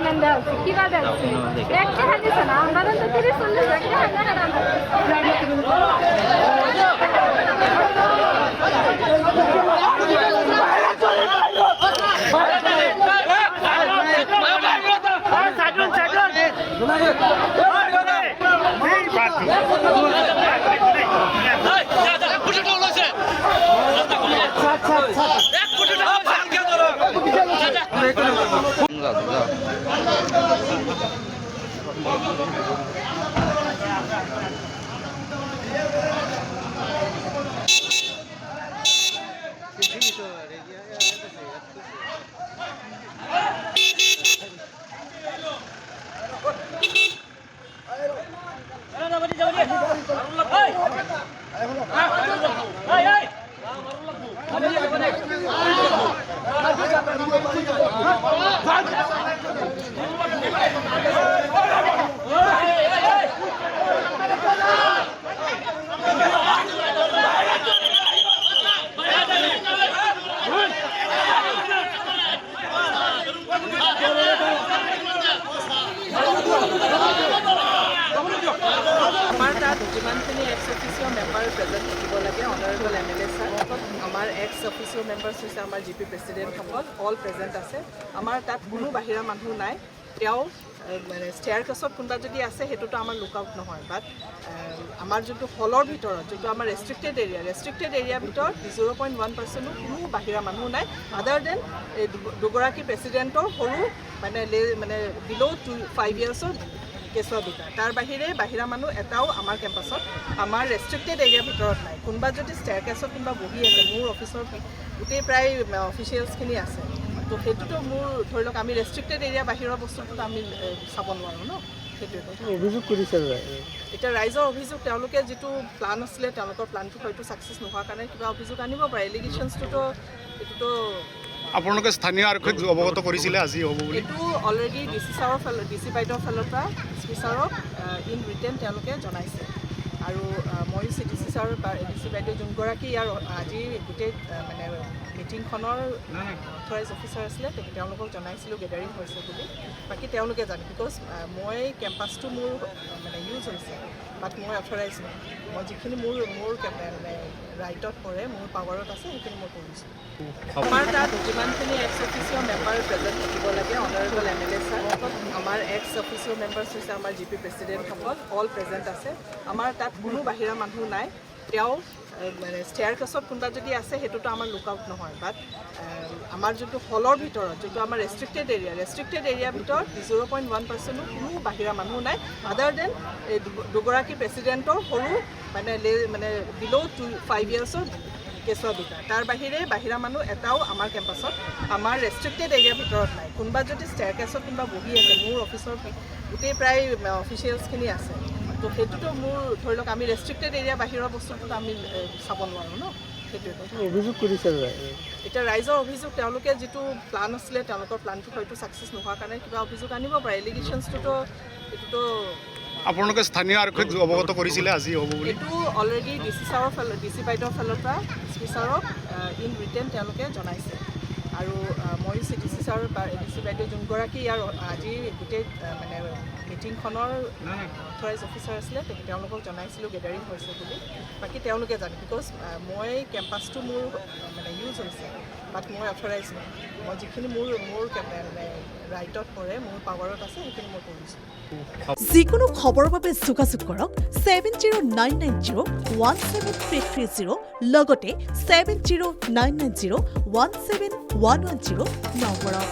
payment দেওয়া হচ্ছে কিভাবে দেওয়া হচ্ছে একটা হাদিস না আমৰা তো 30-40 একটা যিমানখিনি এক্স অফিচিয়েল মেম্বাৰ প্ৰেজেণ্ট থাকিব লাগে অনাৰেবল MLA ছাৰ আমাৰ এক্স অফিচিয়েল মেম্বাৰ্ছ হৈছে আমাৰ GP প্ৰেচিডেণ্টসকল অল প্ৰেজেণ্ট আছে আমাৰ তাত কোনো বাহিৰা মানুহ নাই তেওঁ মানে ষ্টেয়াৰ কেছত কোনোবা যদি আছে সেইটোতো আমাৰ লুক আউট নহয় বাট আমাৰ যোনটো হলৰ ভিতৰত যোনটো আমাৰ ৰেষ্ট্ৰিক্টেড এৰিয়াৰ ভিতৰত 0.1% কোনো বাহিৰা মানুহ নাই আদাৰ দেন এই দুগৰাকী প্ৰেচিডেণ্টৰ সৰু মানে বিল' 5 yearsৰ কেঁচুৱা দুটা তাৰ বাহিৰে বাহিৰা মানুহ এটাও আমাৰ কেম্পাছত আমাৰ ৰেষ্ট্ৰিক্টেড এৰিয়াৰ ভিতৰত নাই কোনোবা যদি ষ্টেয়াৰ কেছত কোনোবা বহি আছে মোৰ অফিচৰ গোটেই প্ৰায় অফিচিয়েলছখিনি আছে তো সেইটোতো মোৰ ধৰি লওক আমি ৰেষ্ট্ৰিক্টেড এৰিয়া বাহিৰৰ বস্তুটোতো আমি চাব নোৱাৰোঁ ন সেইটোৱে অভিযোগ কৰিছে এতিয়া ৰাইজৰ অভিযোগ তেওঁলোকে যিটো প্লান আছিলে তেওঁলোকৰ প্লানটো হয়তো ছাকচেছ নোহোৱাৰ কাৰণে কিবা অভিযোগ আনিব পাৰে এলিগেশ্যনছটোতো এইটোতো আপোনালোকে স্থানীয় আৰক্ষীক অৱগত কৰিছিলে আজি হ'ব বুলি এইটো অলৰেডি DC বাইদেউৰ ফালৰ পৰা SP ছাৰক ইন ৰিটেন তেওঁলোকে জনাইছে আৰু মই DC ছাৰ বা DC বাইদেউ যোনগৰাকী ইয়াৰ আজি গোটেই মানে মিটিংখনৰ অথৰাইজ অফিচাৰ আছিলে তেওঁলোকক জনাইছিলোঁ গেডাৰিং হৈছে বুলি বাকী তেওঁলোকে জানে বিকজ মই কেম্পাছটো মোৰ মানে ইউজ হৈছে বাট মই অথৰাইজ নহয় মই যিখিনি মোৰ মানে ৰাইটত পৰে মোৰ পাৱাৰত আছে সেইখিনি মই কৰিছোঁ আমাৰ তাত যিমানখিনি এক্স অফিচিয়েল মেম্বাৰ প্ৰেজেণ্ট থাকিব লাগে অনাৰেবল MLA ছাৰ আমাৰ এক্স অফিচিয়েল মেম্বাৰ্ছ হৈছে আমাৰ GP প্ৰেচিডেণ্টসকল অল প্ৰেজেণ্ট আছে আমাৰ তাত কোনো বাহিৰা মানুহ নাই তেওঁ মানে ষ্টেয়াৰ কেছত কোনোবা যদি আছে সেইটোতো আমাৰ লুক আউট নহয় বাট আমাৰ যোনটো হলৰ ভিতৰত যোনটো আমাৰ ৰেষ্ট্ৰিক্টেড এৰিয়াৰ ভিতৰত 0.1% কোনো বাহিৰা মানুহ নাই আদাৰ দেন এই দুগৰাকী প্ৰেচিডেণ্টৰ সৰু মানে বিল' 5 yearsৰ কেঁচুৱা দুটা তাৰ বাহিৰে বাহিৰা মানুহ এটাও আমাৰ কেম্পাছত আমাৰ ৰেষ্ট্ৰিক্টেড এৰিয়াৰ ভিতৰত নাই কোনোবা যদি ষ্টেয়াৰ কেছত কোনোবা বহি আছে মোৰ অফিচৰ গোটেই প্ৰায় অফিচিয়েলছখিনি আছে তো সেইটোতো মোৰ ধৰি লওক আমি ৰেষ্ট্ৰিক্টেড এৰিয়া বাহিৰৰ বস্তুটোতো আমি চাব নোৱাৰোঁ ন সেইটোৱে অভিযোগ কৰিছে এতিয়া ৰাইজৰ অভিযোগ তেওঁলোকে যিটো প্লান আছিলে তেওঁলোকৰ প্লানটো হয়তো ছাকচেছ নোহোৱাৰ কাৰণে কিবা অভিযোগ আনিব পাৰে এলিগেশ্যনছটোতো এইটোতো আপোনালোকে স্থানীয় আৰক্ষীক অৱগত কৰিছিলে আজি হ'ব বুলি এইটো অলৰেডি DC বাইদেউৰ ফালৰ পৰা SP ছাৰক ইন ৰিটেন তেওঁলোকে জনাইছে আৰু মই DC ছাৰ বা DC বাইদেউ যোনগৰাকী ইয়াৰ আজি গোটেই মানে মিটিংখনৰ অথৰাইজ অফিচাৰ আছিলে তেওঁলোকক জনাইছিলোঁ গেডাৰিং হৈছে বুলি বাকী তেওঁলোকে জানে বিকজ মই কেম্পাছটো মোৰ মানে ইউজ হৈছে বাট মই অথৰাইজ নহয় মই যিখিনি মোৰ মানে ৰাইটত পৰে মোৰ পাৱাৰত আছে সেইখিনি মই কৰিছোঁ যিকোনো খবৰৰ বাবে যোগাযোগ কৰক 7099017330 লগতে 7099017110 নম্বৰত